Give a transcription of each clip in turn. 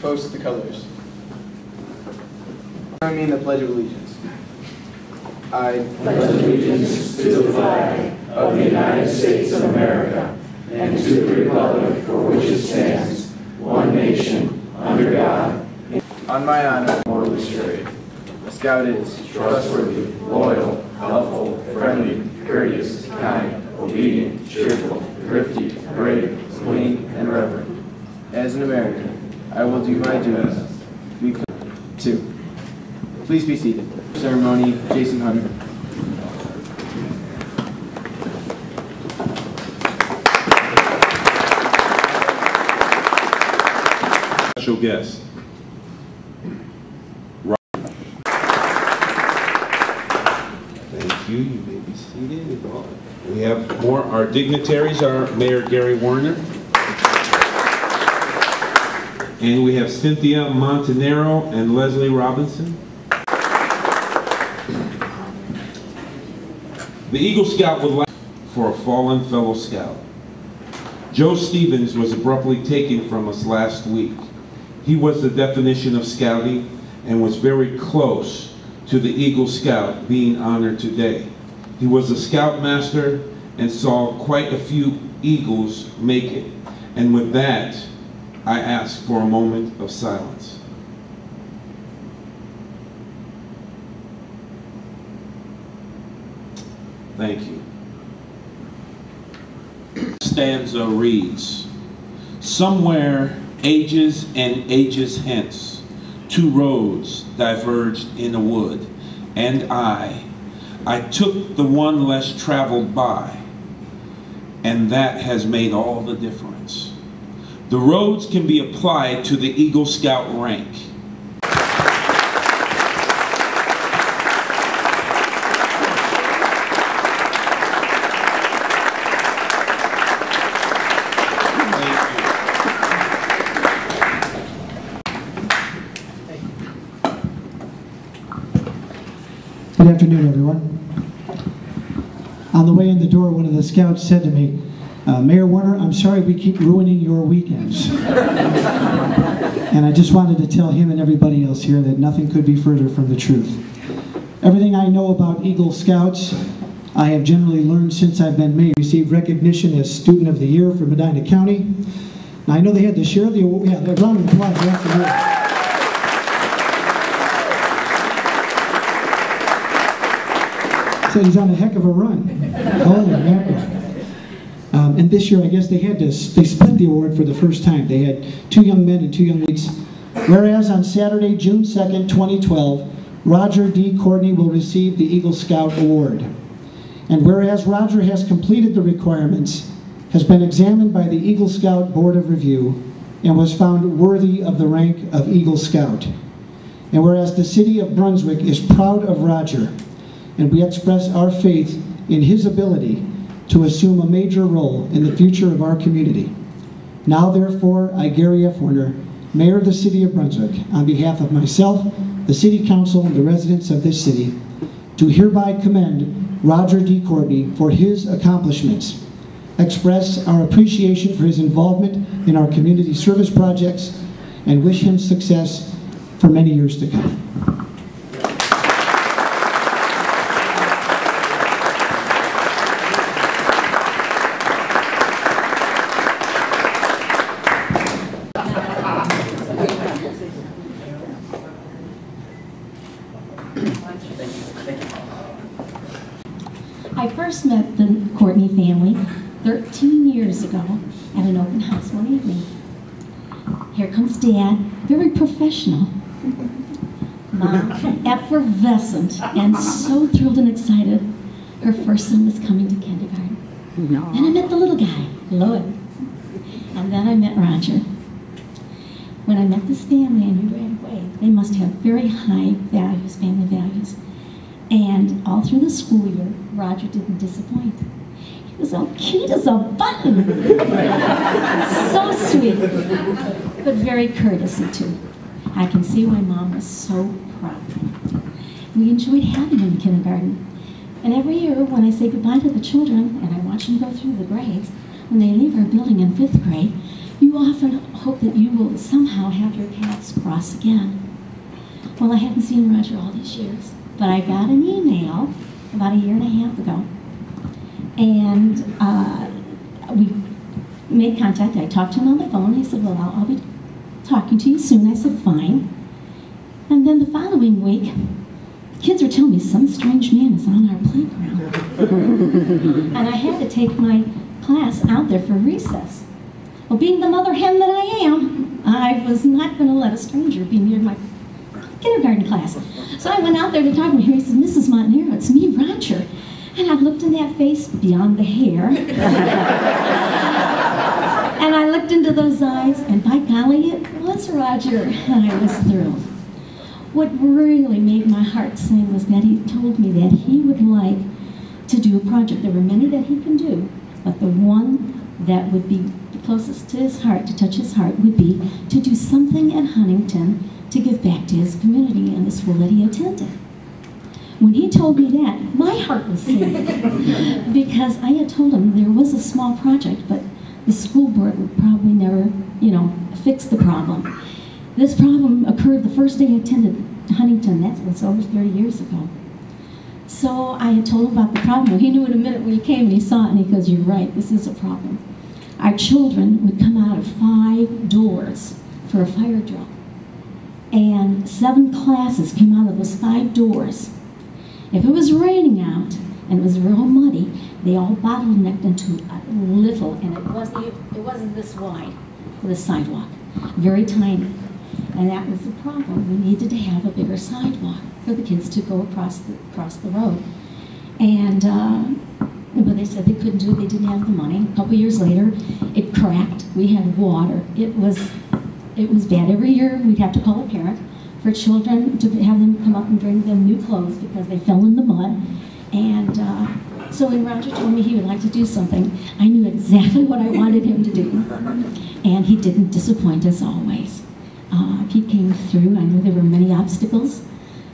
Toast the colors. Join me in the Pledge of Allegiance. I pledge allegiance to the flag of the United States of America and to the republic for which it stands, one nation, under God. On my honor, Morally straight. a Scout is Trustworthy, loyal, helpful, friendly, courteous, kind, obedient, cheerful, thrifty, brave, clean, and reverent. As an American, I will do my duties. Be clear. 2. Please be seated. Ceremony, Jason Hunter. Special guest. Thank you. You may be seated. We have more. Our dignitaries are Mayor Gary Warner. And we have Cynthia Montanero and Leslie Robinson. The Eagle Scout would like for a fallen fellow Scout. Joe Stevens was abruptly taken from us last week. He was the definition of scouting and was very close to the Eagle Scout being honored today. He was a Scoutmaster and saw quite a few Eagles make it. And with that, I ask for a moment of silence. Thank you. Stanza reads, somewhere ages and ages hence, 2 roads diverged in a wood, and I took the one less traveled by, and that has made all the difference. The roads can be applied to the Eagle Scout rank. Good afternoon, everyone. On the way in the door, one of the scouts said to me, Mayor Warner, I'm sorry we keep ruining your weekends. And I just wanted to tell him and everybody else here that nothing could be further from the truth. Everything I know about Eagle Scouts, I have generally learned since I've been mayor. Received recognition as Student of the Year for Medina County. Now, I know they had to share the award. Yeah, round of applause. So he's on a heck of a run. Holy mackerel. And this year, I guess they split the award for the first time. They had 2 young men and 2 young ladies. Whereas on Saturday, June 2nd, 2012, Roger D. Courtney will receive the Eagle Scout Award. And whereas Roger has completed the requirements, has been examined by the Eagle Scout Board of Review, and was found worthy of the rank of Eagle Scout. And whereas the city of Brunswick is proud of Roger, and we express our faith in his ability to assume a major role in the future of our community. Now, therefore, I, Gary F. Warner, Mayor of the City of Brunswick, on behalf of myself, the City Council, and the residents of this city, do hereby commend Roger D. Courtney for his accomplishments, express our appreciation for his involvement in our community service projects, and wish him success for many years to come. I first met the Courtney family 13 years ago at an open house one evening. Here comes Dad, very professional. Mom, effervescent and so thrilled and excited. Her first son was coming to kindergarten. No. Then I met the little guy, Lloyd. And then I met Roger. When I met this family, I knew right away they must have very high values, family values. And all through the school year, Roger didn't disappoint. He was all cute as a button. So sweet, but very courteous too. I can see why Mom was so proud. We enjoyed having him in kindergarten. And every year when I say goodbye to the children and I watch them go through the grades, when they leave our building in 5th grade, You often hope that you will somehow have your paths cross again. Well, I haven't seen Roger all these years, but I got an email about 1.5 years ago, and we made contact. I talked to him on the phone. He said, well, I'll be talking to you soon. I said, fine. And then the following week, kids are telling me some strange man is on our playground. And I had to take my class out there for recess. Well, being the mother hen that I am, I was not going to let a stranger be near my kindergarten class. So I went out there to talk to him. He said, Mrs. Montanaro, it's me, Roger. And I looked in that face beyond the hair. And I looked into those eyes, and by golly, it was Roger. And I was thrilled. What really made my heart sing was that he told me that he would like to do a project. There were many that he can do, but the one that would be the closest to his heart, to touch his heart, would be to do something at Huntington to give back to his community and the school that he attended. When he told me that, my heart was singing, because I had told him there was a small project, but the school board would probably never, fix the problem. This problem occurred the first day I attended Huntington. That was over 30 years ago. So I had told him about the problem. He knew in a minute when he came and he saw it, and he goes, you're right, this is a problem. Our children would come out of 5 doors for a fire drill. And 7 classes came out of those 5 doors. If it was raining out and it was real muddy, they all bottlenecked into a little, and it wasn't this wide, the sidewalk, very tiny. And that was the problem. We needed to have a bigger sidewalk for the kids to go across the road. And but they said they couldn't do it, they didn't have the money. A couple years later, it cracked. We had water. It was bad. Every year we'd have to call a parent for children to have them come up and bring them new clothes because they fell in the mud. And so when Roger told me he would like to do something, I knew exactly what I wanted him to do. And he didn't disappoint us always. He came through. I know there were many obstacles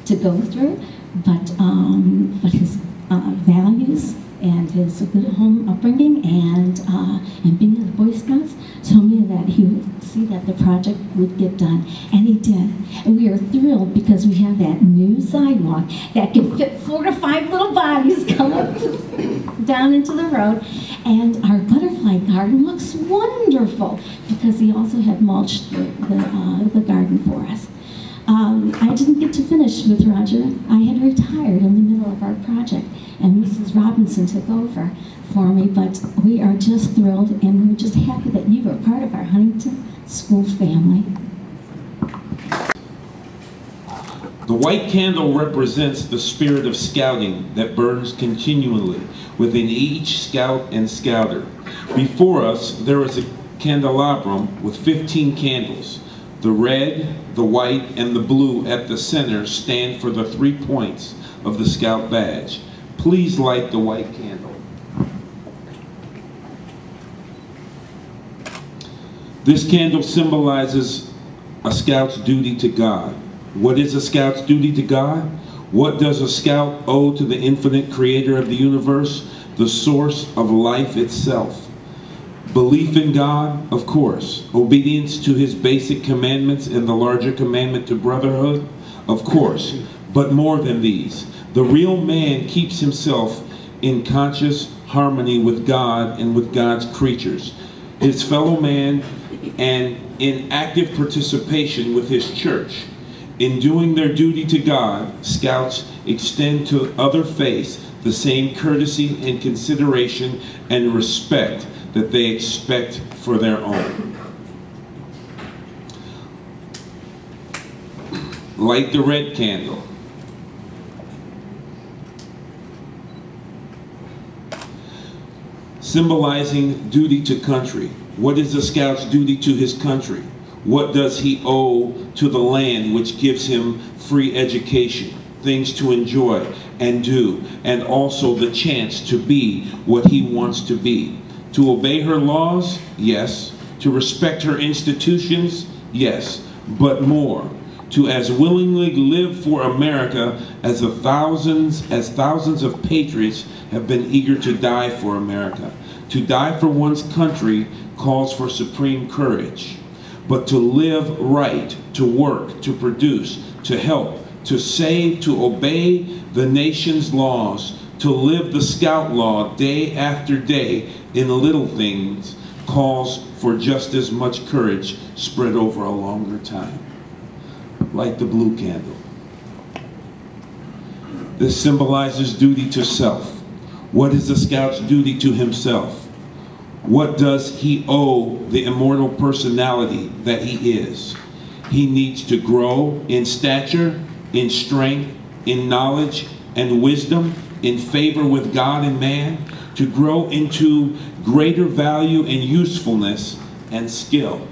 to go through, but his values and his good home upbringing and being in the Boy Scouts told me that he would see that the project would get done, and he did. And we are thrilled because we have that new sidewalk that can fit 4 to 5 little bodies coming down into the road. And our butterfly garden looks wonderful because he also had mulched the garden for us. I didn't get to finish with Roger. I had retired in the middle of our project, and Mrs. Robinson took over for me, but we are just thrilled, and we're just happy that you are part of our Huntington School family. The white candle represents the spirit of scouting that burns continually within each scout and scouter. Before us, there is a candelabrum with 15 candles. The red, the white, and the blue at the center stand for the 3 points of the scout badge. Please light the white candle. This candle symbolizes a scout's duty to God. What is a scout's duty to God? What does a scout owe to the infinite creator of the universe, the source of life itself? Belief in God, of course. Obedience to his basic commandments and the larger commandment to brotherhood, of course. But more than these, the real man keeps himself in conscious harmony with God and with God's creatures, his fellow man, and in active participation with his church. In doing their duty to God, scouts extend to other faiths the same courtesy and consideration and respect that they expect for their own. Light the red candle. Symbolizing duty to country. What is a scout's duty to his country? What does he owe to the land which gives him free education, things to enjoy and do, and also the chance to be what he wants to be? To obey her laws? Yes. To respect her institutions? Yes. But more, to as willingly live for America as thousands of patriots have been eager to die for America. To die for one's country calls for supreme courage. But to live right, to work, to produce, to help, to save, to obey the nation's laws, to live the Scout Law day after day in the little things calls for just as much courage spread over a longer time. Like the blue candle. This symbolizes duty to self. What is the Scout's duty to himself? What does he owe the immortal personality that he is? He needs to grow in stature, in strength, in knowledge and wisdom, in favor with God and man, to grow into greater value and usefulness and skill.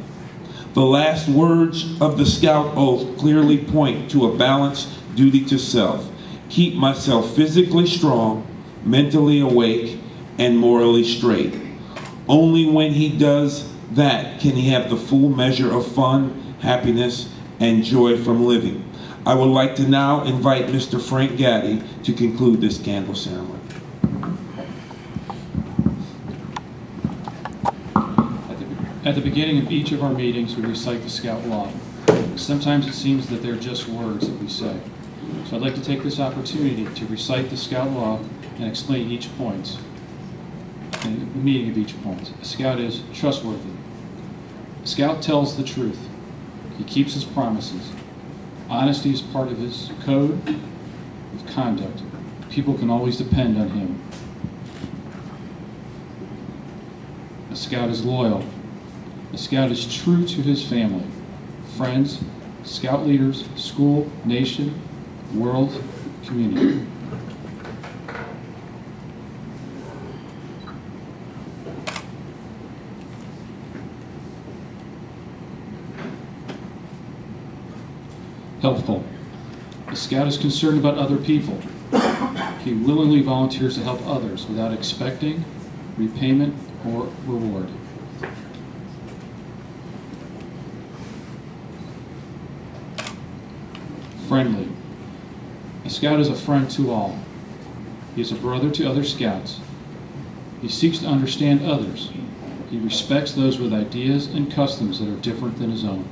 The last words of the Scout Oath clearly point to a balanced duty to self. Keep myself physically strong, mentally awake, and morally straight. Only when he does that can he have the full measure of fun, happiness, and joy from living. I would like to now invite Mr. Frank Gaddy to conclude this candle ceremony. At the beginning of each of our meetings, we recite the Scout Law. Sometimes it seems that they're just words that we say. So I'd like to take this opportunity to recite the Scout Law and explain each point, and the meaning of each point. A Scout is trustworthy. A Scout tells the truth. He keeps his promises. Honesty is part of his code of conduct. People can always depend on him. A Scout is loyal. A Scout is true to his family, friends, Scout leaders, school, nation, world, community. Helpful. A Scout is concerned about other people. He willingly volunteers to help others without expecting repayment or reward. Friendly. A Scout is a friend to all. He is a brother to other Scouts. He seeks to understand others. He respects those with ideas and customs that are different than his own.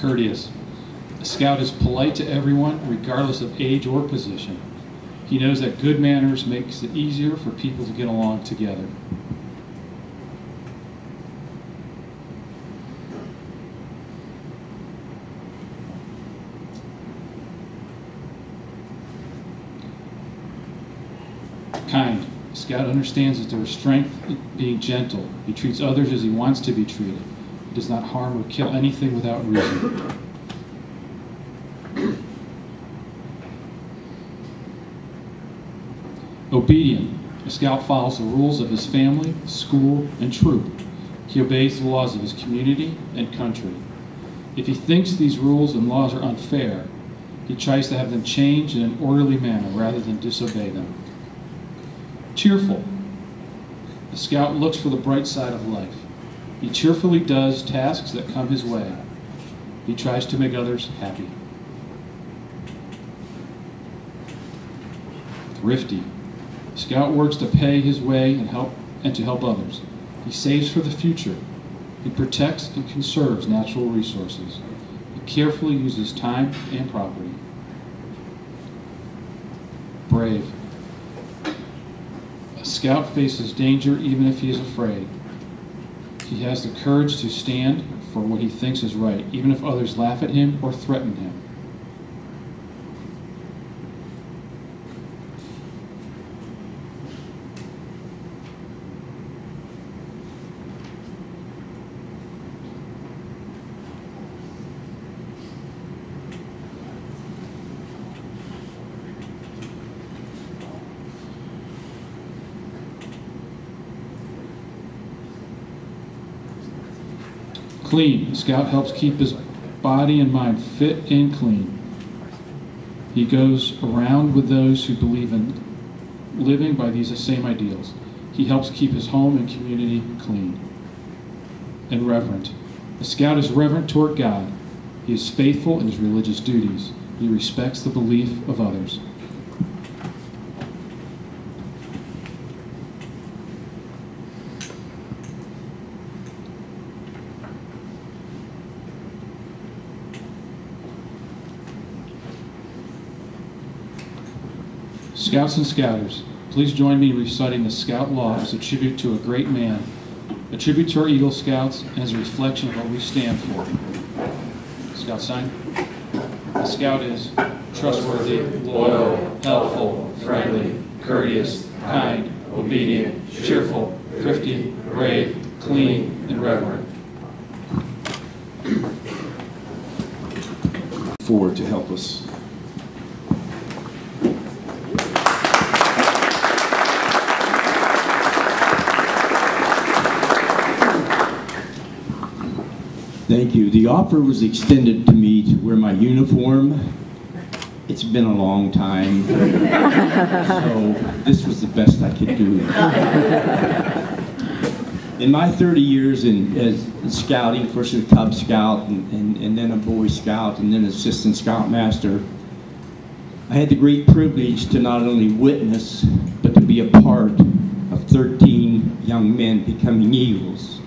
Courteous. A Scout is polite to everyone, regardless of age or position. He knows that good manners makes it easier for people to get along together. Kind. A Scout understands that there is strength in being gentle. He treats others as he wants to be treated. He does not harm or kill anything without reason. Obedient. A Scout follows the rules of his family, school, and troop. He obeys the laws of his community and country. If he thinks these rules and laws are unfair, he tries to have them changed in an orderly manner rather than disobey them. Cheerful. The Scout looks for the bright side of life. He cheerfully does tasks that come his way. He tries to make others happy. Thrifty. The Scout works to pay his way and to help others. He saves for the future. He protects and conserves natural resources. He carefully uses time and property. Brave. A Scout faces danger even if he is afraid. He has the courage to stand for what he thinks is right, even if others laugh at him or threaten him. Clean. A scout helps keep his body and mind fit and clean. He goes around with those who believe in living by these same ideals. He helps keep his home and community clean. And reverent. A scout is reverent toward God. He is faithful in his religious duties. He respects the belief of others. Scouts and Scouters, please join me in reciting the Scout Law as a tribute to a great man, a tribute to our Eagle Scouts, and as a reflection of what we stand for. Scout sign. The Scout is trustworthy, loyal, helpful, friendly, courteous, kind, obedient, cheerful, thrifty, brave, clean, and reverent. Forward to help us. Thank you. The offer was extended to me to wear my uniform. It's been a long time, so this was the best I could do. In my 30 years as scouting, first as a Cub Scout and then a Boy Scout and then Assistant Scoutmaster, I had the great privilege to not only witness, but to be a part of 13 young men becoming Eagles.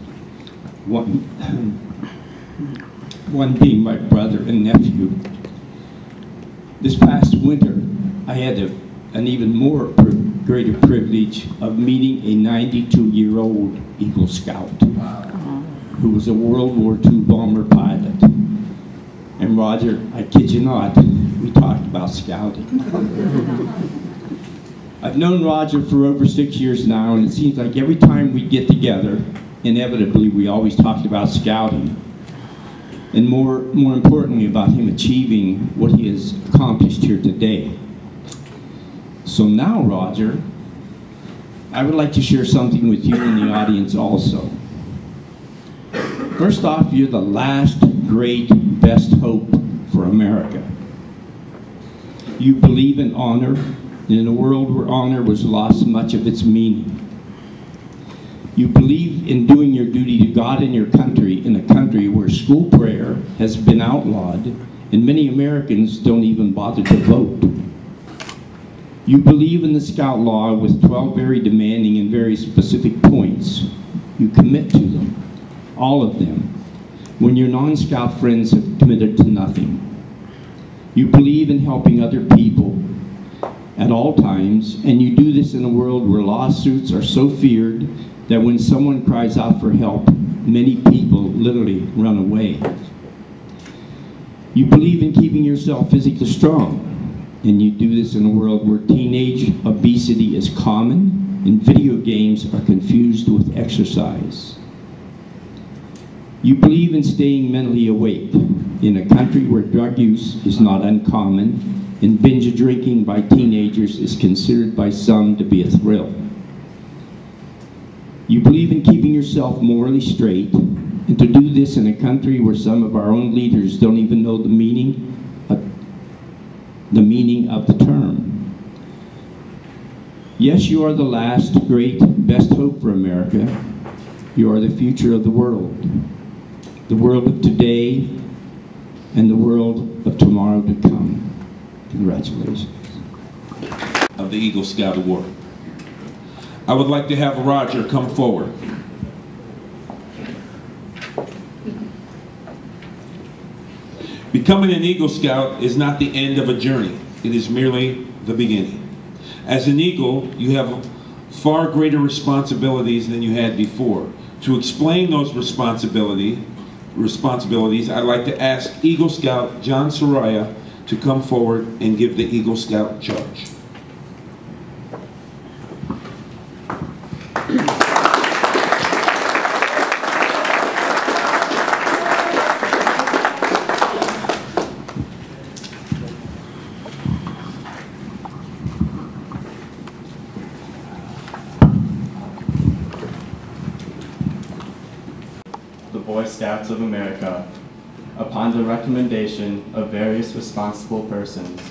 One being my brother and nephew. This past winter, I had an even more greater privilege of meeting a 92-year-old Eagle Scout who was a World War II bomber pilot. And Roger, I kid you not, we talked about scouting. I've known Roger for over 6 years now, and it seems like every time we get together, inevitably we always talked about scouting. And more importantly, about him achieving what he has accomplished here today. So now, Roger, I would like to share something with you in the audience also. First off, you're the last great best hope for America. You believe in honor, and in a world where honor was lost much of its meaning. You believe in doing your duty to God and your country in a country where school prayer has been outlawed and many Americans don't even bother to vote. You believe in the Scout Law with 12 very demanding and very specific points. You commit to them, all of them, when your non-Scout friends have committed to nothing. You believe in helping other people at all times, and you do this in a world where lawsuits are so feared that when someone cries out for help, many people literally run away. You believe in keeping yourself physically strong, and you do this in a world where teenage obesity is common and video games are confused with exercise. You believe in staying mentally awake in a country where drug use is not uncommon and binge drinking by teenagers is considered by some to be a thrill. You believe in keeping yourself morally straight, and to do this in a country where some of our own leaders don't even know the meaning of the term. Yes, you are the last great best hope for America. You are the future of the world of today and the world of tomorrow to come. Congratulations. Of the Eagle Scout Award. I would like to have Roger come forward. Becoming an Eagle Scout is not the end of a journey. It is merely the beginning. As an Eagle, you have far greater responsibilities than you had before. To explain those responsibilities, I'd like to ask Eagle Scout John Soraya to come forward and give the Eagle Scout charge. The Boy Scouts Scouts of America, upon the recommendation of various responsible persons,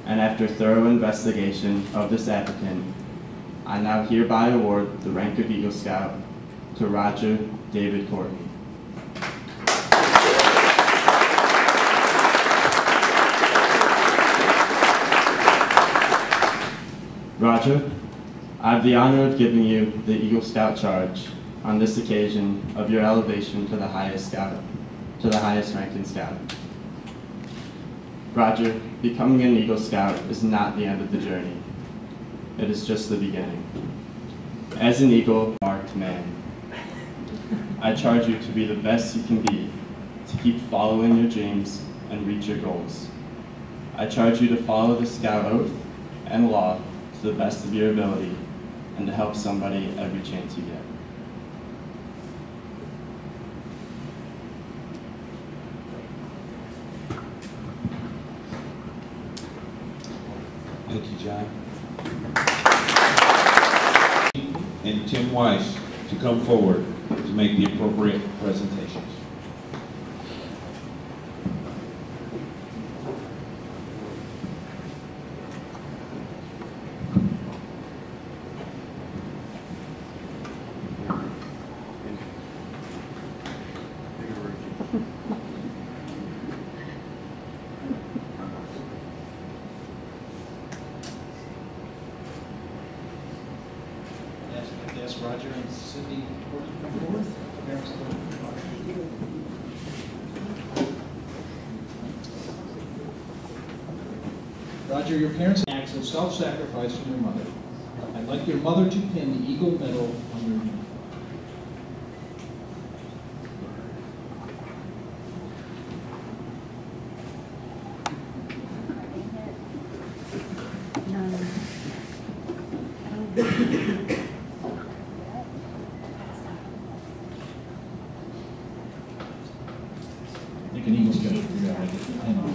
and after thorough investigation of this applicant, I now hereby award the rank of Eagle Scout to Roger David Courtney. Roger, I have the honor of giving you the Eagle Scout charge on this occasion of your elevation to the highest ranking scout. Roger, becoming an Eagle Scout is not the end of the journey. It is just the beginning. As an Eagle marked man, I charge you to be the best you can be, to keep following your dreams and reach your goals. I charge you to follow the Scout oath and law to the best of your ability, and to help somebody every chance you get. Thank you, John. And Tim Weiss to come forward to make the appropriate presentations. Yes, Roger and Cindy, come forward. Roger, your parents' acts of self-sacrifice from your mother. I'd like your mother to pin the Eagle Medal on your knee. I think an Eagle's got to figure out how to get the pin on.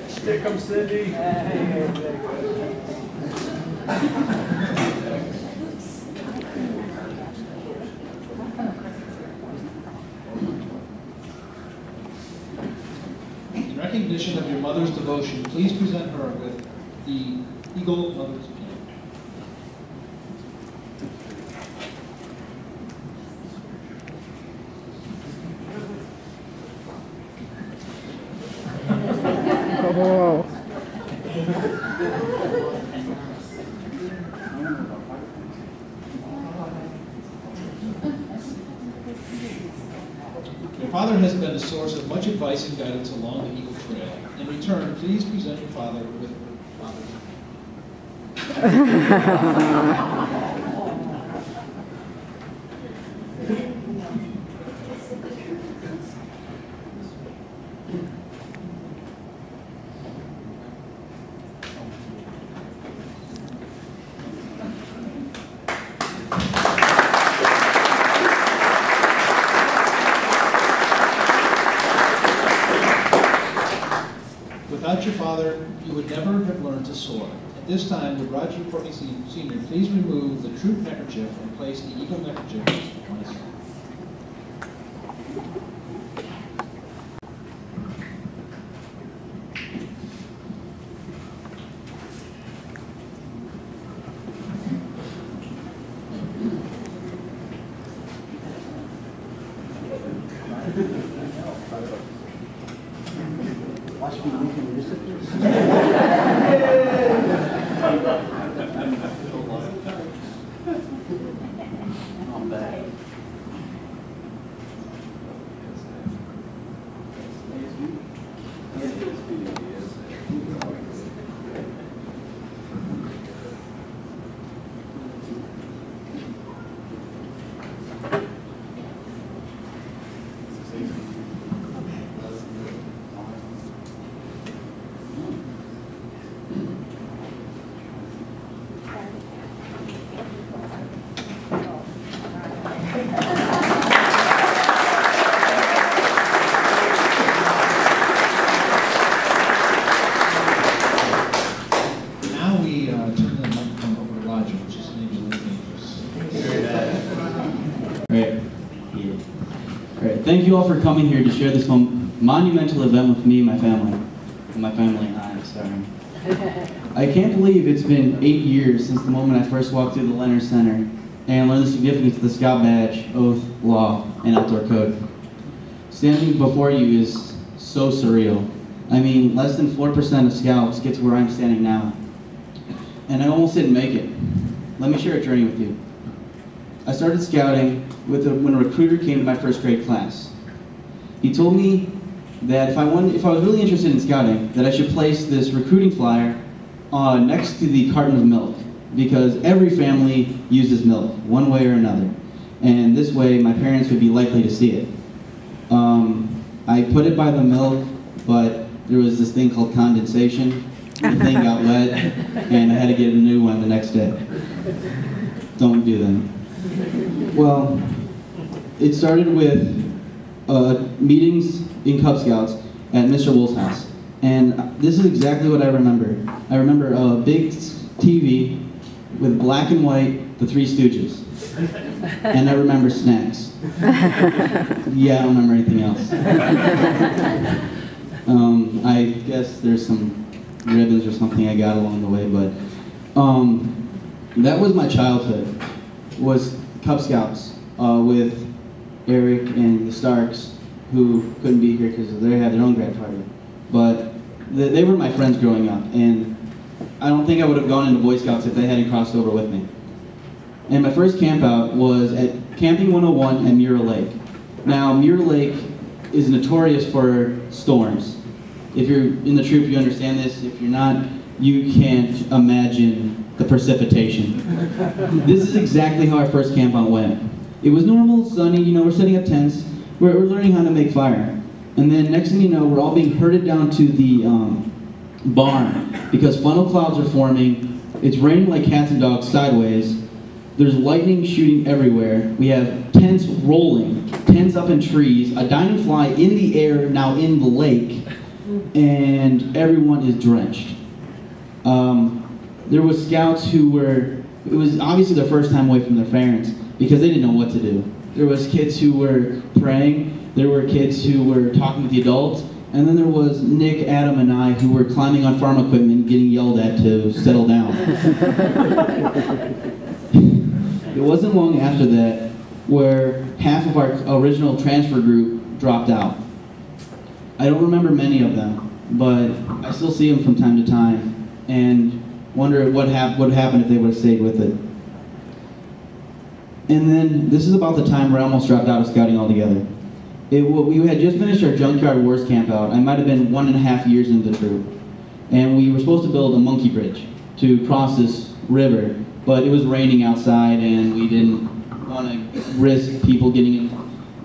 Stick 'em, Cindy. In recognition of your mother's devotion, please present her with the Eagle Mother's Pin. Oh. Your father has been a source of much advice and guidance along the Eagle Trail. In return, please present your father with father's Without your father, you would never have learned to soar. At this time, would Roger Courtney Sr. please remove the troop neckerchief and place the Eagle neckerchief on his head. Thank you all for coming here to share this monumental event with me and my family. My family and I, I'm sorry. I can't believe it's been 8 years since the moment I first walked through the Leonard Center and learned the significance of the Scout Badge, Oath, Law, and Outdoor Code. Standing before you is so surreal. I mean, less than 4% of Scouts get to where I'm standing now. And I almost didn't make it. Let me share a journey with you. I started scouting when a recruiter came to my first grade class. He told me that if I was really interested in scouting, that I should place this recruiting flyer next to the carton of milk, because every family uses milk, one way or another. And this way, my parents would be likely to see it. I put it by the milk, but there was this thing called condensation. The thing got wet, and I had to get a new one the next day. Don't do that. Well, it started with meetings in Cub Scouts at Mr. Wool's house. And this is exactly what I remember. I remember a big TV with black and white, the Three Stooges. And I remember snacks. Yeah, I don't remember anything else. I guess there's some ribbons or something I got along the way, but that was my childhood, was Cub Scouts with Eric and the Starks, who couldn't be here because they had their own grad party. But they were my friends growing up, and I don't think I would have gone into Boy Scouts if they hadn't crossed over with me. And my first camp out was at Camping 101 at Muir Lake. Now, Muir Lake is notorious for storms. If you're in the troop, you understand this. If you're not, you can't imagine the precipitation. This is exactly how our first camp out went. It was normal, sunny, you know, we're setting up tents, we're learning how to make fire. And then next thing you know, we're all being herded down to the barn because funnel clouds are forming. It's raining like cats and dogs sideways. There's lightning shooting everywhere. We have tents rolling, tents up in trees, a dining fly in the air, now in the lake, and everyone is drenched. There was scouts who were, it was obviously their first time away from their parents because they didn't know what to do. There was kids who were praying, there were kids who were talking with the adults, and then there was Nick, Adam, and I who were climbing on farm equipment getting yelled at to settle down. It wasn't long after that where half of our original transfer group dropped out. I don't remember many of them, but I still see them from time to time and wonder what would happen if they would have stayed with it. And then this is about the time where I almost dropped out of scouting altogether. We had just finished our Junkyard Wars camp out. I might have been 1.5 years into the troop. And we were supposed to build a monkey bridge to cross this river, but it was raining outside and we didn't want to risk people getting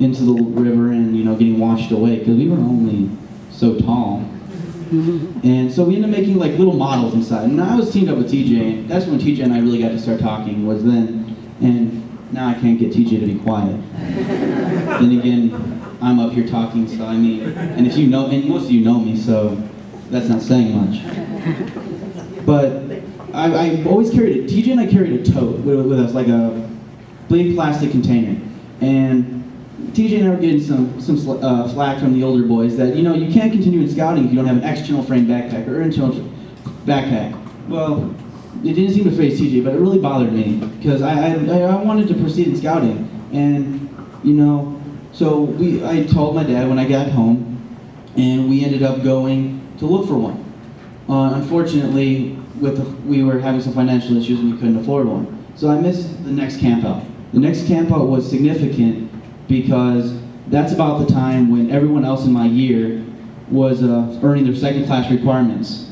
into the river and, you know, getting washed away because we were only so tall. And so we ended up making like little models inside. And I was teamed up with TJ, and that's when TJ and I really got to start talking, was then. And now I can't get TJ to be quiet. Then again, I'm up here talking, so I mean, and if you know, and most of you know me, so that's not saying much. But I always carried it. TJ and I carried a tote with us, like a big plastic container. And TJ and I were getting some flack from the older boys that, you know, you can't continue in scouting if you don't have an external frame backpack or internal backpack. Well, it didn't seem to faze TJ, but it really bothered me because I wanted to proceed in scouting. And, you know, so I told my dad when I got home, and we ended up going to look for one. Unfortunately, we were having some financial issues and we couldn't afford one. So I missed the next camp out. The next camp out was significant because that's about the time when everyone else in my year was earning their second class requirements.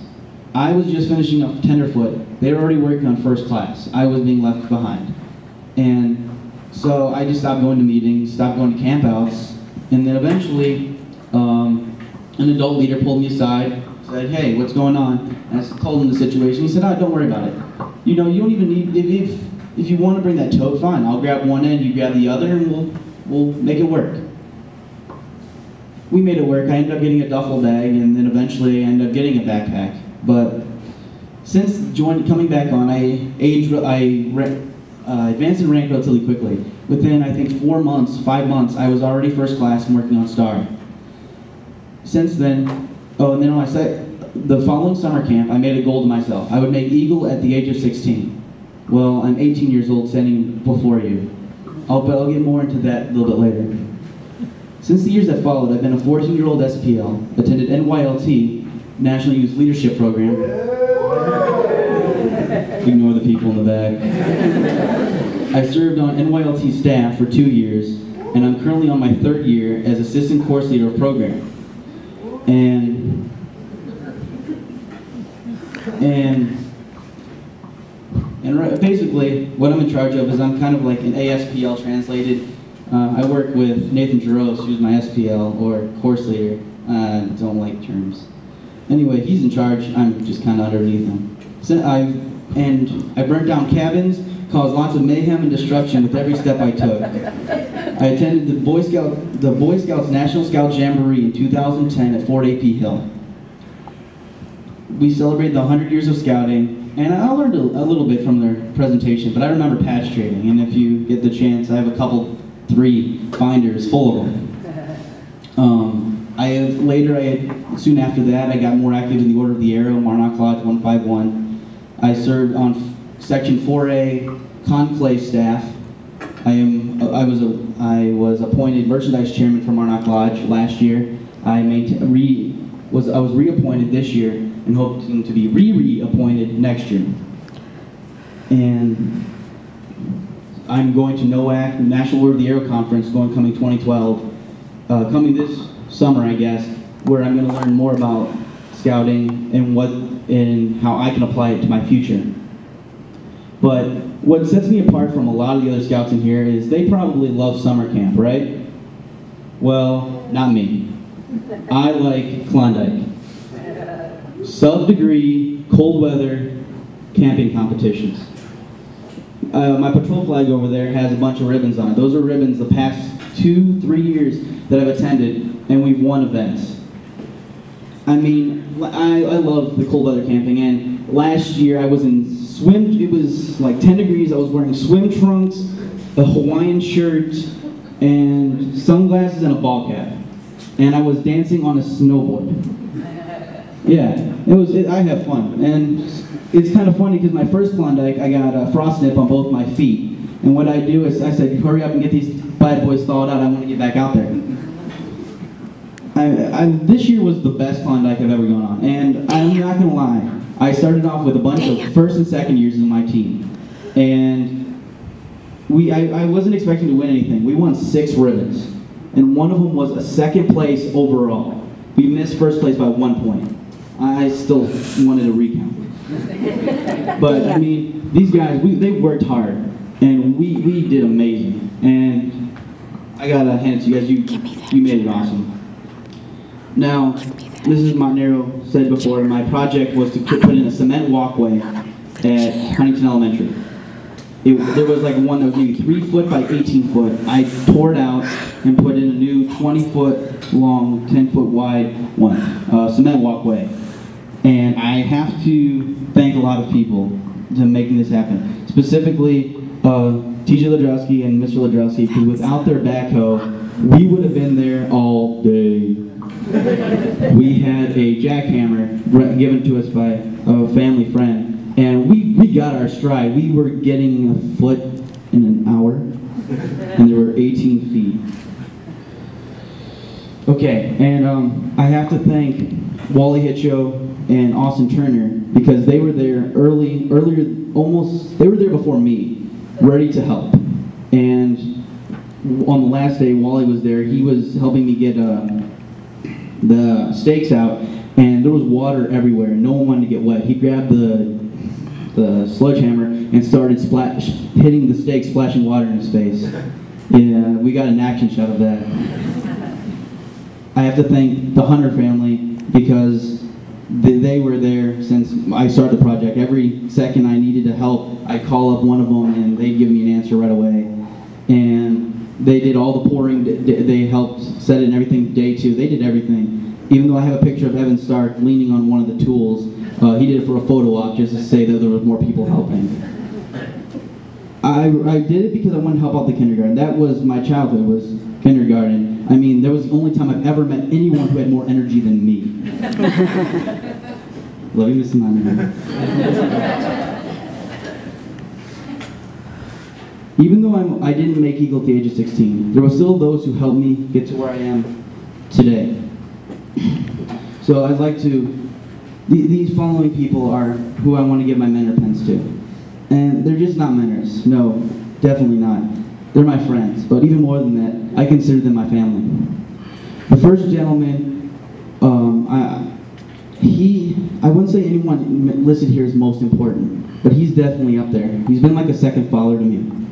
I was just finishing up tenderfoot. They were already working on first class. I was being left behind. And so I just stopped going to meetings, stopped going to campouts, and then eventually an adult leader pulled me aside, said, "Hey, what's going on?" And I told him the situation. He said, "Oh, don't worry about it. You know, you don't even need, if you want to bring that tote, fine. I'll grab one end, you grab the other, and we'll make it work." We made it work. I ended up getting a duffel bag, and then eventually I ended up getting a backpack. But since coming back on, advanced in rank relatively quickly. Within, I think, 5 months, I was already first class and working on Star. Since then, oh, and then on the following summer camp, I made a goal to myself. I would make Eagle at the age of 16. Well, I'm 18 years old standing before you. But I'll get more into that a little bit later. Since the years that followed, I've been a 14-year-old SPL, attended NYLT, National Youth Leadership Program. Ignore the people in the back. I served on NYLT staff for 2 years, and I'm currently on my 3rd year as assistant course leader of program. And basically, what I'm in charge of is I'm kind of like an ASPL translated. I work with Nathan Jaros, who's my SPL, or course leader. Don't like terms. Anyway, he's in charge. I'm just kind of underneath him. So I burnt down cabins, caused lots of mayhem and destruction with every step I took. I attended the Boy Scouts National Scout Jamboree in 2010 at Fort A.P. Hill. We celebrated the 100 years of scouting, and I learned a little bit from their presentation, but I remember patch trading, and if you get the chance, I have a couple, 3 binders full of them. Soon after that, I got more active in the Order of the Arrow, Monarch Lodge 151. I served on Section 4A conclave staff. I was appointed merchandise chairman for Monarch Lodge last year. I was reappointed this year and hoping to be reappointed next year. And I'm going to NOAC, National Order of the Arrow Conference, coming 2012, coming this summer, I guess, where I'm going to learn more about scouting and how I can apply it to my future. But what sets me apart from a lot of the other scouts in here is they probably love summer camp, right? Well, not me. I like Klondike. Sub-degree, cold weather, camping competitions. My patrol flag over there has a bunch of ribbons on it. Those are ribbons the past 2-3 years that I've attended, and we've won events. I mean, I love the cold weather camping, and last year I was in it was like 10 degrees, I was wearing swim trunks, a Hawaiian shirt, and sunglasses and a ball cap. And I was dancing on a snowboard. Yeah, I have fun. And it's kind of funny because my first Klondike, I got a frost nip on both my feet. And what I do is I said, hurry up and get these bad boys thawed out, I want to get back out there. This year was the best Klondike I've ever gone on. And I'm not going to lie, I started off with a bunch of first and second years in my team. And I wasn't expecting to win anything. We won 6 ribbons. And one of them was a 2nd place overall. We missed first place by 1 point. I still wanted a recount. But I mean, these guys, they worked hard. And we did amazing. And I gotta hand it to you guys, you made it awesome. Now, Mrs. Montenero said before, my project was to put in a cement walkway at Huntington Elementary. There was like one that was maybe 3 foot by 18 foot. I tore it out and put in a new 20 foot long, 10 foot wide one, cement walkway. And I have to thank a lot of people to making this happen. Specifically, TJ Ladrowski and Mr. Ladrowski, because without their backhoe, we would have been there all day. We had a jackhammer given to us by a family friend, and we got our stride. We were getting a foot in an hour, and there were 18 feet. Okay, and I have to thank Wally Hitcho and Austin Turner because they were there they were there before me, ready to help. And on the last day Wally was there, he was helping me get the stakes out, and there was water everywhere, and no one wanted to get wet. He grabbed the sledgehammer and started hitting the stakes, splashing water in his face. Yeah, we got an action shot of that. I have to thank the Hunter family because they were there since I started the project. Every second I needed to help, I'd call up one of them and they'd give me an answer right away. And they did all the pouring, they helped set it and everything day 2. They did everything. Even though I have a picture of Evan Stark leaning on one of the tools, he did it for a photo op just to say that there were more people helping. I did it because I wanted to help out the kindergarten. That was my childhood, was kindergarten. I mean, that was the only time I've ever met anyone who had more energy than me. Love you, Miss Monahan. Even though I didn't make Eagle at the age of 16, there were still those who helped me get to where I am today. So I'd like to, these following people are who I want to give my mentor pens to. And they're just not mentors. No, definitely not. They're my friends, but even more than that, I consider them my family. The first gentleman, I wouldn't say anyone listed here is most important, but he's definitely up there. He's been like a second father to me.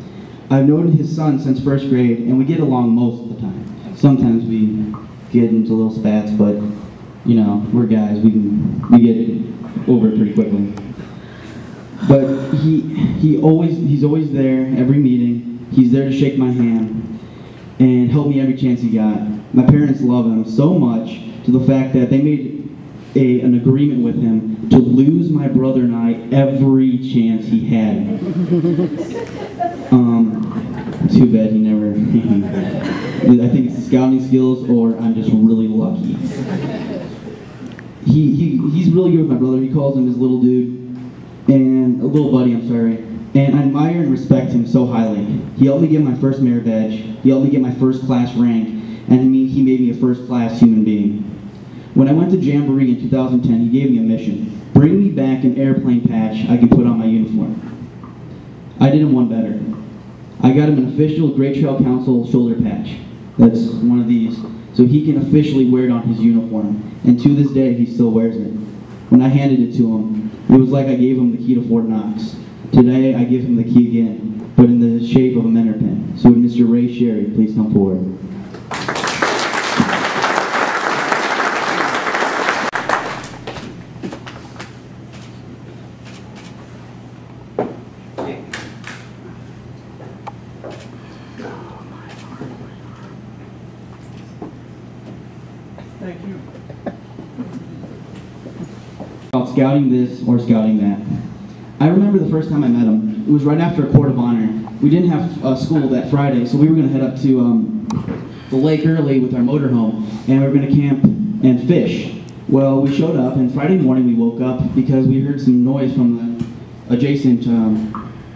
I've known his son since first grade, and we get along most of the time. Sometimes we get into little spats, but you know, we're guys. We get over it pretty quickly. But he's always there every meeting. He's there to shake my hand and help me every chance he got. My parents love him so much to the fact that they made an agreement with him to lose my brother and I every chance he had. Too bad he never. I think it's the scouting skills, or I'm just really lucky. He's really good with my brother. He calls him his little dude, and a little buddy, I'm sorry. And I admire and respect him so highly. He helped me get my first merit badge. He helped me get my first class rank, and he made me a first class human being. When I went to Jamboree in 2010, he gave me a mission. Bring me back an airplane patch I could put on my uniform. I did him one better. I got him an official Great Trail Council shoulder patch. That's one of these. So he can officially wear it on his uniform. And to this day, he still wears it. When I handed it to him, it was like I gave him the key to Fort Knox. Today, I give him the key again, but in the shape of a mentor pin. So would Mr. Ray Sherry please come forward? Thank you. About scouting this or scouting that. I remember the first time I met him. It was right after a Court of Honor. We didn't have school that Friday, so we were going to head up to the lake early with our motorhome, and we were going to camp and fish. Well, we showed up, and Friday morning we woke up because we heard some noise from the adjacent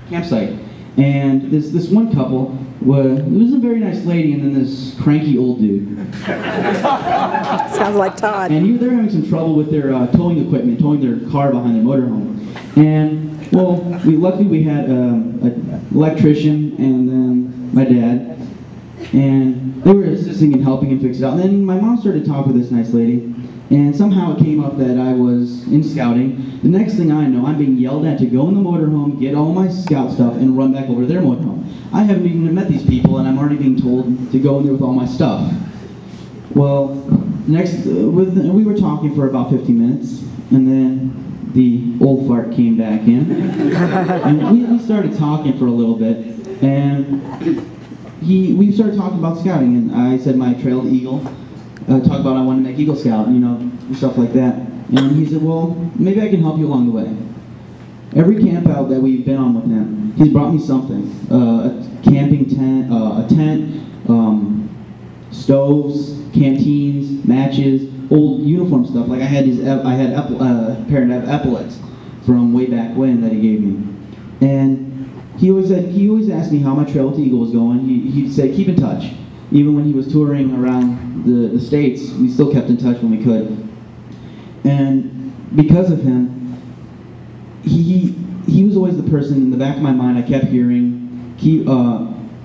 campsite. And this one couple, it was a very nice lady, and then this cranky old dude. Sounds like Todd. And they were having some trouble with their towing equipment, towing their car behind their motorhome. And, well, luckily we had an electrician and then my dad. And they were assisting and helping him fix it out. And then my mom started to talk with this nice lady. And somehow it came up that I was in scouting. The next thing I know, I'm being yelled at to go in the motorhome, get all my scout stuff, and run back over to their motorhome. I haven't even met these people, and I'm already being told to go in there with all my stuff. Well, we were talking for about 15 minutes, and then the old fart came back in. And we started talking for a little bit, and we started talking about scouting, and I said my trailed eagle. Talk about I want to make Eagle Scout, you know, stuff like that. And he said, well, maybe I can help you along the way. Every camp out that we've been on with him, he's brought me something. A camping tent, a tent, stoves, canteens, matches, old uniform stuff. Like I had a pair of epaulets from way back when that he gave me. And he always asked me how my trail with the Eagle was going. He'd say, keep in touch. Even when he was touring around the States, we still kept in touch when we could. And because of him, he was always the person in the back of my mind I kept hearing.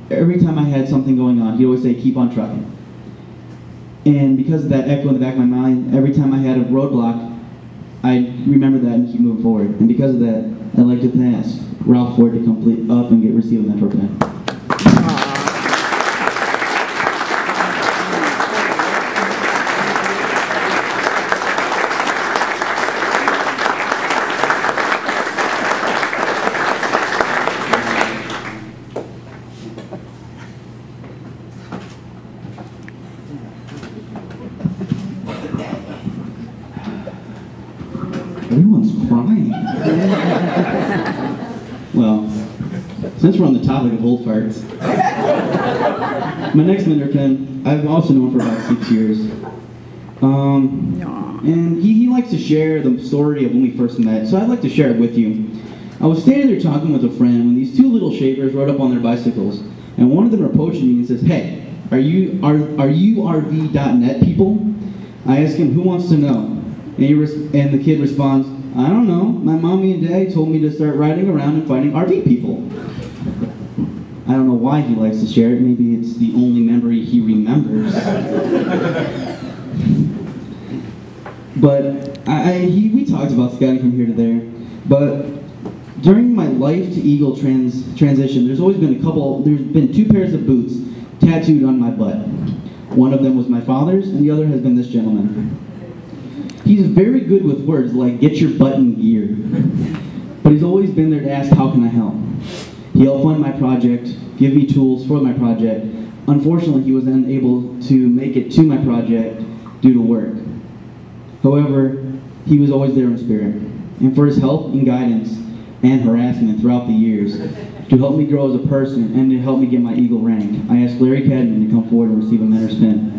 Every time I had something going on, he'd always say, keep on trucking. And because of that echo in the back of my mind, every time I had a roadblock, I remember that and keep moving forward. And because of that, I'd like to ask Ralph Ford to come up and receive a mentor pen. Everyone's crying. Well, since we're on the topic of old farts, my next mentor, Ken, I've also known for about 6 years. And he likes to share the story of when we first met, so I'd like to share it with you. I was standing there talking with a friend when these two little shavers rode up on their bicycles, and one of them approached me and says, "Hey, are you RV.net people?" I asked him, "Who wants to know?" And the kid responds, "I don't know. My mommy and daddy told me to start riding around and finding RV people." I don't know why he likes to share it. Maybe it's the only memory he remembers. But we talked about scouting from here to there. But during my life to Eagle transition, there's been 2 pairs of boots tattooed on my butt. One of them was my father's, and the other has been this gentleman. He's very good with words like "get your butt in gear," but he's always been there to ask, "How can I help?" He helped fund my project, give me tools for my project. Unfortunately, he was unable to make it to my project due to work. However, he was always there in spirit, and for his help and guidance and harassment throughout the years, to help me grow as a person and to help me get my Eagle rank, I asked Larry Cadman to come forward and receive a mentor's pin.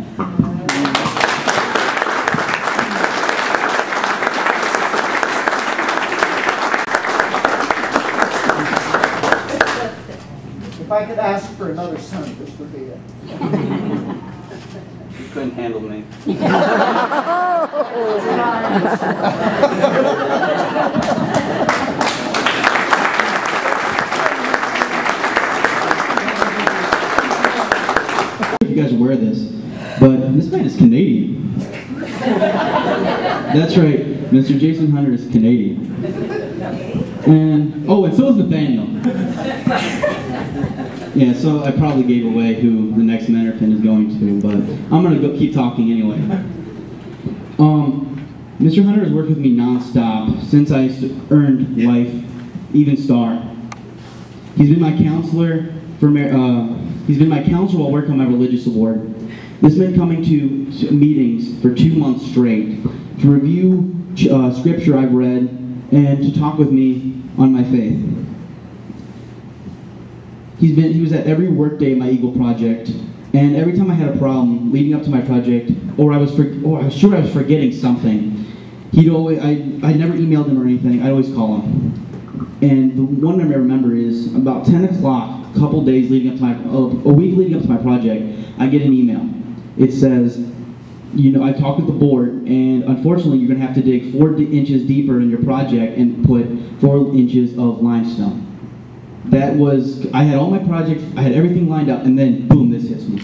If I could ask for another son, this would be it. You couldn't handle me. If you guys are aware of this, but this man is Canadian. That's right, Mr. Jason Hunter is Canadian. And so is Nathaniel. Yeah, so I probably gave away who the next mentor pin is going to, but I'm going to keep talking anyway. Mr. Hunter has worked with me non-stop since I earned Life, even Star. He's been my counselor while working on my religious award. This has been coming to meetings for 2 months straight to review scripture I've read and to talk with me on my faith. He was at every work day in my Eagle project, and every time I had a problem leading up to my project, or I was sure I was forgetting something, I never emailed him or anything. I'd always call him. And the one I remember is about 10 o'clock, a couple days leading up to a week leading up to my project, I get an email. It says, I talked with the board, and unfortunately you're going to have to dig 4 inches deeper in your project and put 4 inches of limestone. I had all my projects, I had everything lined up, and then boom, this hits me.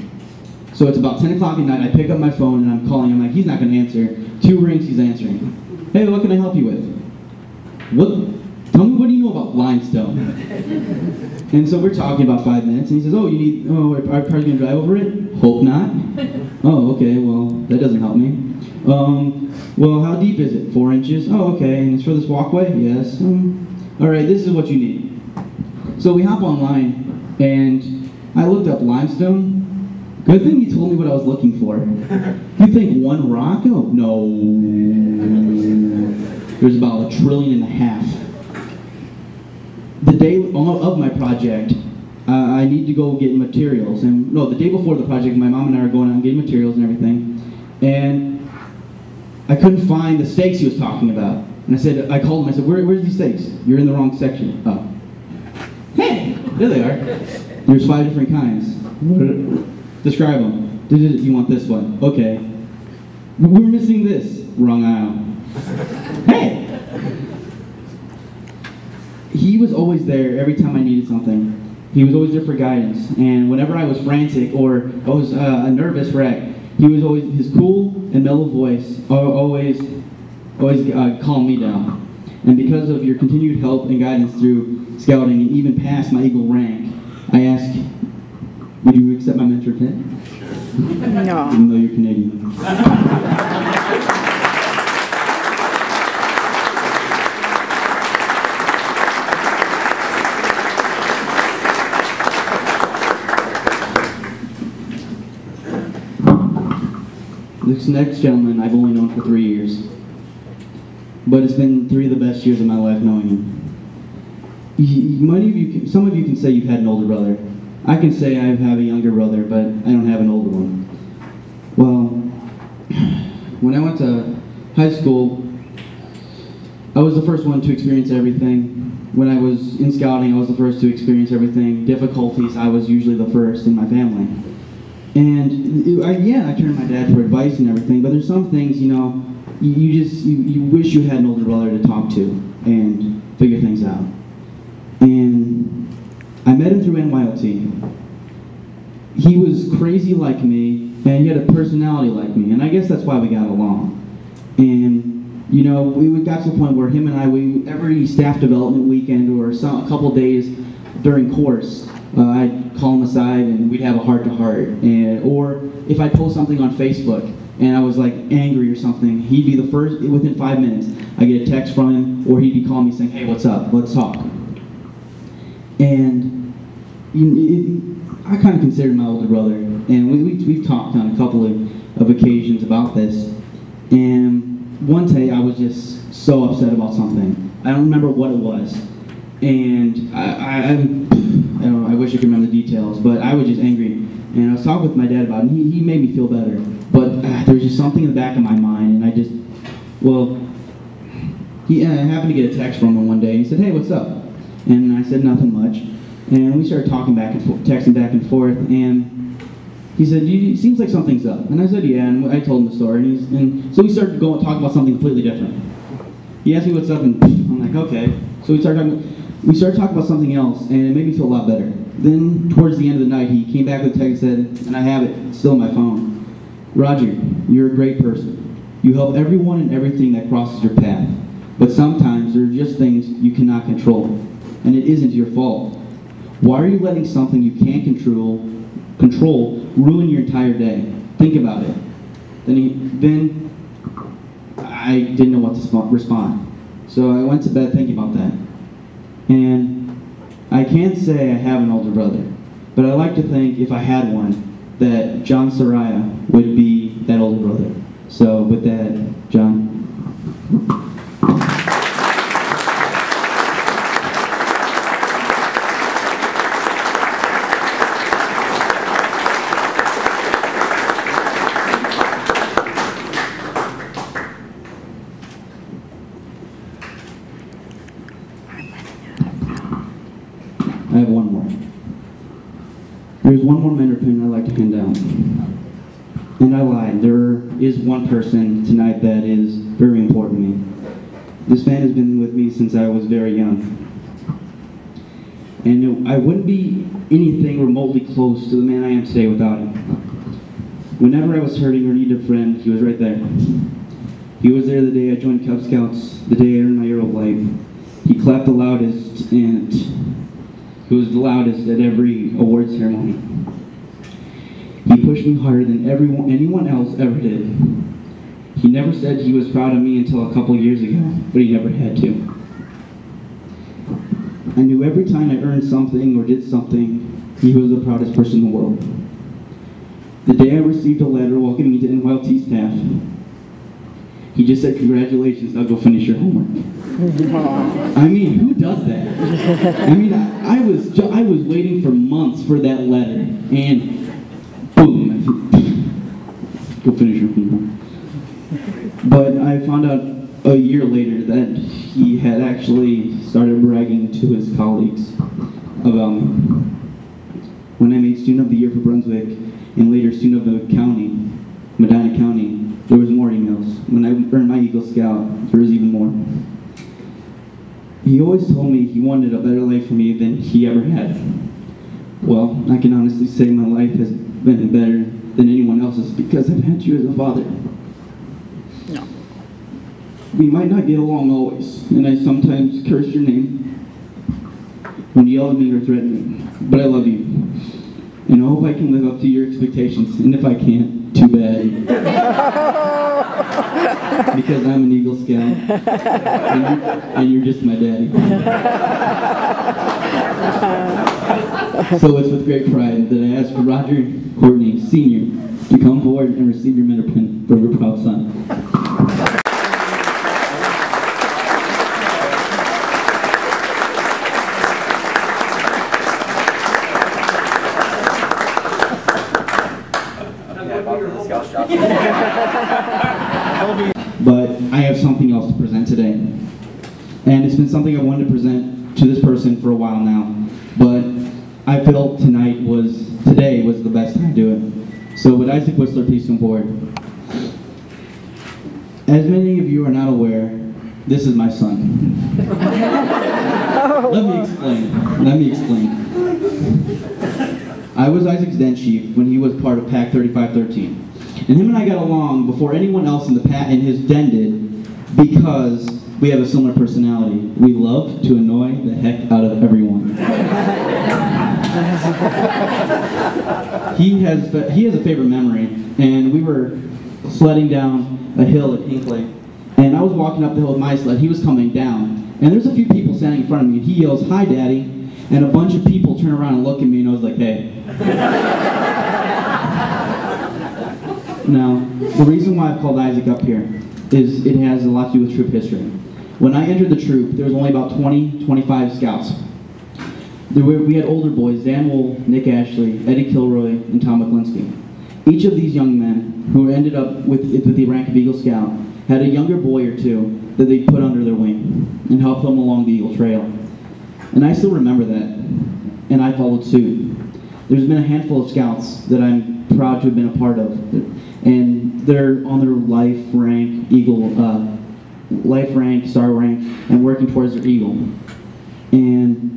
So it's about 10 o'clock at night, I pick up my phone and I'm calling him, like, he's not going to answer. 2 rings, he's answering. "Hey, what can I help you with?" Tell me, what do you know about limestone? And so we're talking about 5 minutes, and he says, are you going to drive over it? Hope not. Oh, okay, well, that doesn't help me. Well, how deep is it? 4 inches? Oh, okay, and it's for this walkway? Yes. All right, this is what you need. So we hop online, and I looked up limestone. Good thing he told me what I was looking for. You think 1 rock? Oh, no. There's about 1.5 trillion. The day of my project, I need to go get materials. And no, the day before the project, my mom and I are going out and getting materials and everything. And I couldn't find the stakes he was talking about. And I called him, I said, where's these stakes? You're in the wrong section. Oh. Hey, there they are. There's 5 different kinds. Describe them. You want this one? Okay. We're missing this. Wrong aisle. Hey! He was always there every time I needed something. He was always there for guidance. And whenever I was frantic or I was a nervous wreck, he was always, his cool and mellow voice always calmed me down. And because of your continued help and guidance through scouting and even past my Eagle rank, I ask, would you accept my mentor pin? No. Even though you're Canadian. This next gentleman I've only known for 3 years, but it's been 3 of the best years of my life knowing him. Some of you can say you've had an older brother. I can say I have a younger brother, but I don't have an older one. Well, when I went to high school, I was the first one to experience everything. When I was in scouting, I was the first to experience everything. Difficulties, I was usually the first in my family. And I turned to my dad for advice and everything, but there's some things, you know, you wish you had an older brother to talk to and figure things out. And I met him through NYLT. He was crazy like me, and he had a personality like me, and I guess that's why we got along. And, you know, we got to the point where him and I, every staff development weekend or a couple days during course, I'd call him aside and we'd have a heart-to-heart. Or if I post something on Facebook and I was like angry or something, he'd be the first, within 5 minutes, I'd get a text from him, or he'd be calling me saying, hey, what's up, let's talk. And I kind of consider him my older brother, and we've talked on a couple of occasions about this. And one day I was just so upset about something. I don't remember what it was. And I don't know, I wish I could remember the details, but I was just angry. And I was talking with my dad about it, and he made me feel better. But there was just something in the back of my mind, and I happened to get a text from him one day. He said, hey, what's up? And I said nothing much. And we started talking back and forth, texting back and forth, and he said, it seems like something's up. And I said, yeah, and I told him the story. And so we started talking about something completely different. He asked me what's up, and I'm like, okay. So we started talking about something else, and it made me feel a lot better. Then, towards the end of the night, he came back with a text and said, and I have it, it's still on my phone, Roger, you're a great person. You help everyone and everything that crosses your path. But sometimes there are just things you cannot control, and it isn't your fault. Why are you letting something you can't control ruin your entire day? Think about it. Then I didn't know what to respond. So I went to bed thinking about that. And I can't say I have an older brother, but I like to think if I had one, that John Soraya would be that older brother. So with that, John. I have one more. There's one more mentor pin I'd like to hand out. And I lied. There is one person tonight that is very important to me. This man has been with me since I was very young. And I wouldn't be anything remotely close to the man I am today without him. Whenever I was hurting or needed a friend, he was right there. He was there the day I joined Cub Scouts, the day I earned my Arrow of Light. He clapped the loudest, and he was the loudest at every award ceremony. He pushed me harder than anyone else ever did. He never said he was proud of me until a couple years ago, but he never had to. I knew every time I earned something or did something, he was the proudest person in the world. The day I received a letter welcoming me to NYLT staff, he just said, congratulations, now go finish your homework. I mean, who does that? I mean, I was waiting for months for that letter, and boom, go finish your homework. But I found out a year later that he had actually started bragging to his colleagues about me. When I made Student of the Year for Brunswick, and later Student of the County, Medina County, there was more emails. When I earned my Eagle Scout, there was even more. He always told me he wanted a better life for me than he ever had. Well, I can honestly say my life has been better than anyone else's because I've had you as a father. No. We might not get along always, and I sometimes curse your name when you yell at me or threaten me, but I love you. And I hope I can live up to your expectations, and if I can't, too bad. Because I'm an Eagle Scout, and you're just my daddy. So it's with great pride that I ask for Roger Courtney, Sr., to come forward and receive your mentor pin from your proud son. But I have something else to present today. And it's been something I wanted to present to this person for a while now. But I felt today was the best time to do it. So would Isaac Whistler please come forward? As many of you are not aware, this is my son. Let me explain. I was Isaac's den chief when he was part of PAC 3513. And him and I got along before anyone else in his den did, because we have a similar personality. We love to annoy the heck out of everyone. He has a favorite memory, and we were sledding down a hill at Hinkley, and I was walking up the hill with my sled. He was coming down, and there's a few people standing in front of me, and he yells, "Hi, Daddy," and a bunch of people turn around and look at me, and I was like, "Hey." Now, the reason why I've called Isaac up here is it has a lot to do with troop history. When I entered the troop, there was only about 20, 25 scouts. We had older boys, Dan Wool, Nick Ashley, Eddie Kilroy, and Tom McClinsky. Each of these young men, who ended up with the rank of Eagle Scout, had a younger boy or two that they put under their wing and helped them along the Eagle Trail. And I still remember that, and I followed suit. There's been a handful of scouts that I'm proud to have been a part of, and they're on their life rank, star rank, and working towards their Eagle. And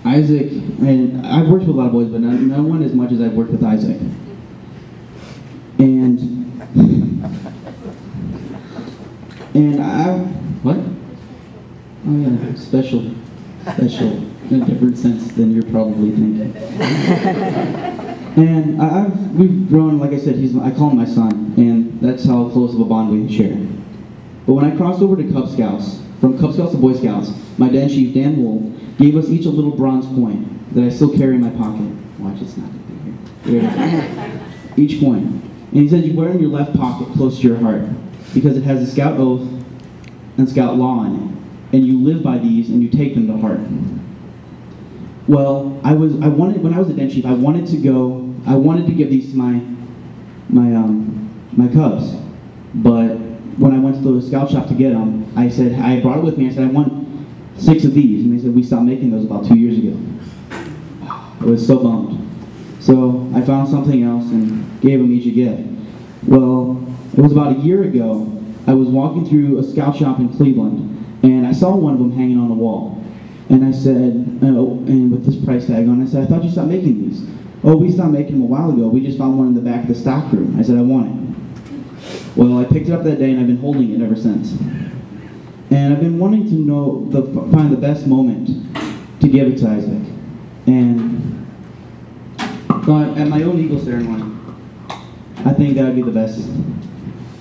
Isaac, and I've worked with a lot of boys, but no one as much as I've worked with Isaac. And what? Oh yeah, special, in a different sense than you're probably thinking. And we've grown, like I said, I call him my son, and that's how close of a bond we share. But when I crossed over to Cub Scouts, from Cub Scouts to Boy Scouts, my den chief, Dan Wool, gave us each a little bronze coin that I still carry in my pocket. Watch, it's not here. Each coin. And he said you wear it in your left pocket close to your heart, because it has a Scout oath and Scout law in it. And you live by these and you take them to heart. Well, when I was a den chief, I wanted to give these to my Cubs. But when I went to the scout shop to get them, I brought it with me. I said, I want 6 of these. And they said, we stopped making those about 2 years ago. I was so bummed. So I found something else and gave them each a gift. Well, it was about a year ago, I was walking through a scout shop in Cleveland, and I saw one of them hanging on the wall. And I said, and with this price tag on, I said, I thought you stopped making these. Oh, we stopped making them a while ago. We just found one in the back of the stock room. I said, I want it. Well, I picked it up that day, and I've been holding it ever since. And I've been wanting to find the best moment to give it to Isaac. And but at my own Eagle ceremony, I think that would be the best.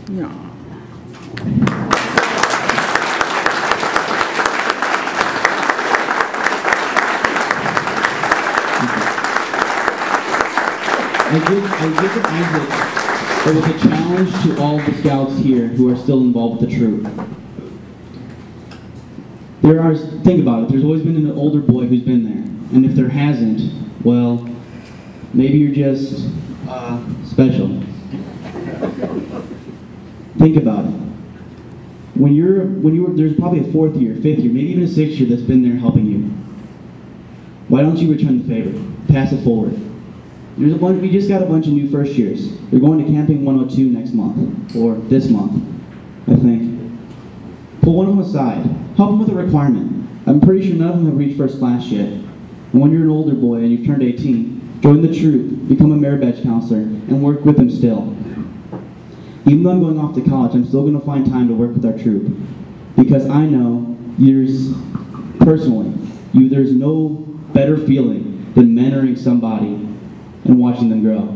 No. I give it Isaac, but with a challenge to all the scouts here who are still involved with the troop. Think about it, there's always been an older boy who's been there. And if there hasn't, well, maybe you're just special. Think about it. There's probably a 4th year, 5th year, maybe even a 6th year that's been there helping you. Why don't you return the favor? Pass it forward. We just got a bunch of new first years. They're going to Camping 102 next month, or this month, I think. Pull one of them aside. Help them with a requirement. I'm pretty sure none of them have reached first class yet. And when you're an older boy and you've turned 18, join the troop, become a merit badge counselor, and work with them still. Even though I'm going off to college, I'm still going to find time to work with our troop. Because I know there's no better feeling than mentoring somebody and watching them grow.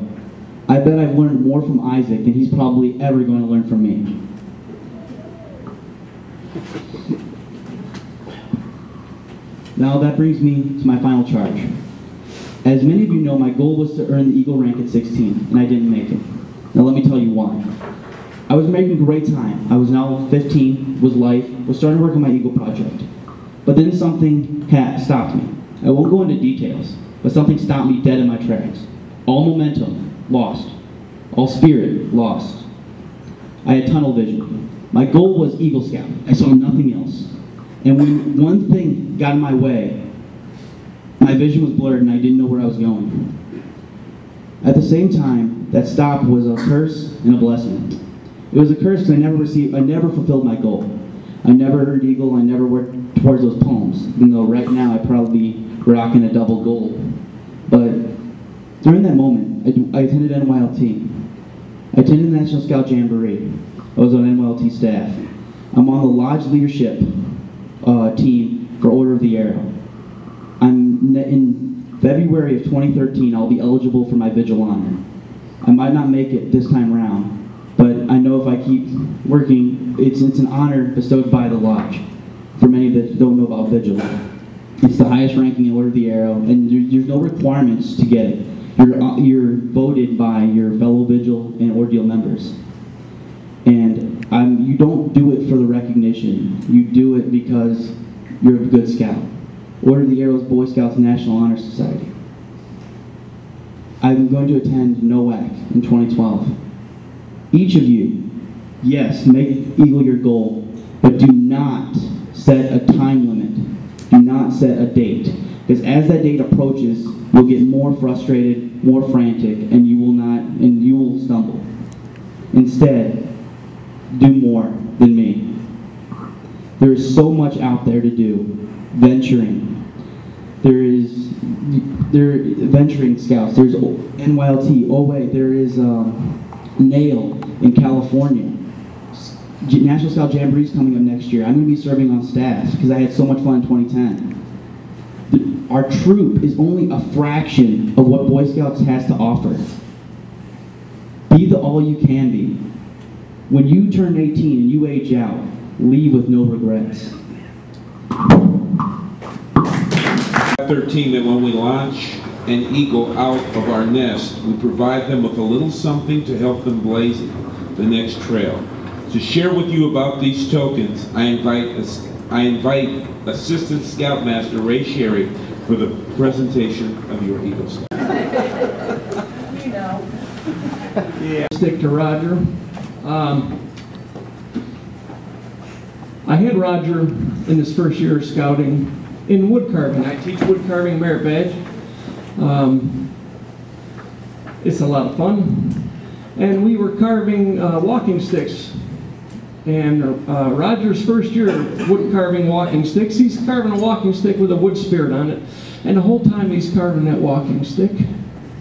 I bet I've learned more from Isaac than he's probably ever going to learn from me. Now that brings me to my final charge. As many of you know, my goal was to earn the Eagle rank at 16, and I didn't make it. Now let me tell you why. I was making great time. I was now 15, was starting to work on my Eagle project. But then something stopped me. I won't go into details, but something stopped me dead in my tracks. All momentum lost. all spirit lost. I had tunnel vision. My goal was Eagle Scout. I saw nothing else. And when one thing got in my way, my vision was blurred and I didn't know where I was going. At the same time, that stop was a curse and a blessing. It was a curse because I never fulfilled my goal. I never earned Eagle, I never worked towards those poems, even though right now I'd probably be rocking a double gold. But during that moment, I attended NYLT. I attended the National Scout Jamboree. I was on NYLT staff. I'm on the Lodge Leadership team for Order of the Arrow. In February of 2013, I'll be eligible for my Vigil honor. I might not make it this time around, but I know if I keep working, it's an honor bestowed by the Lodge. For many that don't know about Vigil, it's the highest ranking in Order of the Arrow, and there's no requirements to get it. You're voted by your fellow Vigil and Ordeal members. And you don't do it for the recognition. You do it because you're a good scout. Order of the Arrow is Boy Scouts National Honor Society. I'm going to attend NOAC in 2012. Each of you, yes, make Eagle your goal, but do not set a time limit. Do not set a date. Because as that date approaches, you'll get more frustrated, more frantic, and you will stumble. Instead, do more than me. There is so much out there to do. Venturing. There are venturing scouts. There's NYLT. Oh wait, there is NAIL in California. National Scout Jamboree is coming up next year. I'm going to be serving on staff because I had so much fun in 2010. Our troop is only a fraction of what Boy Scouts has to offer. Be the all you can be. When you turn 18 and you age out, leave with no regrets. 13 that when we launch an eagle out of our nest, we provide them with a little something to help them blaze the next trail. To share with you about these tokens, I invite Assistant Scoutmaster Ray Sherry for the presentation of your Eagle Scout. You know. Yeah. Stick to Roger. I had Roger in his first year of scouting in wood carving. I teach wood carving merit badge. It's a lot of fun. And we were carving walking sticks. And Roger's first year wood carving walking sticks, he's carving a walking stick with a wood spirit on it. And the whole time he's carving that walking stick,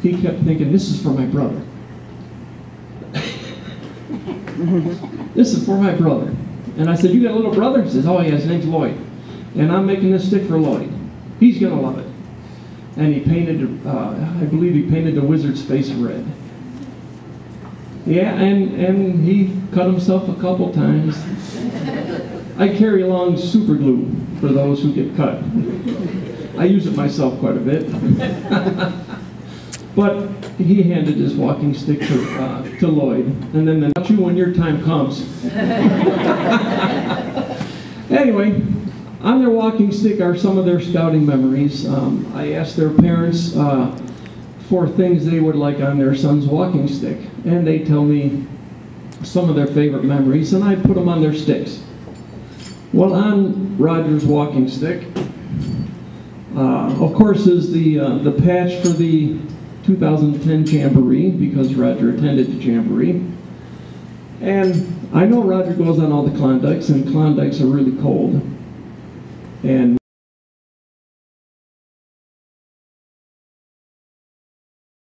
he kept thinking, this is for my brother. This is for my brother. And I said, you got a little brother? He says, oh yeah, his name's Lloyd. And I'm making this stick for Lloyd. He's going to love it. And he painted, I believe he painted the wizard's face red. Yeah, and he cut himself a couple times. I carry along super glue for those who get cut. I use it myself quite a bit. But he handed his walking stick to Lloyd. And then not you when your time comes. Anyway, on their walking stick are some of their scouting memories. I asked their parents for things they would like on their son's walking stick. And they tell me some of their favorite memories, and I put them on their sticks. Well, on Roger's walking stick, of course, is the patch for the 2010 Jamboree, because Roger attended the Jamboree. And I know Roger goes on all the Klondikes, and Klondikes are really cold. And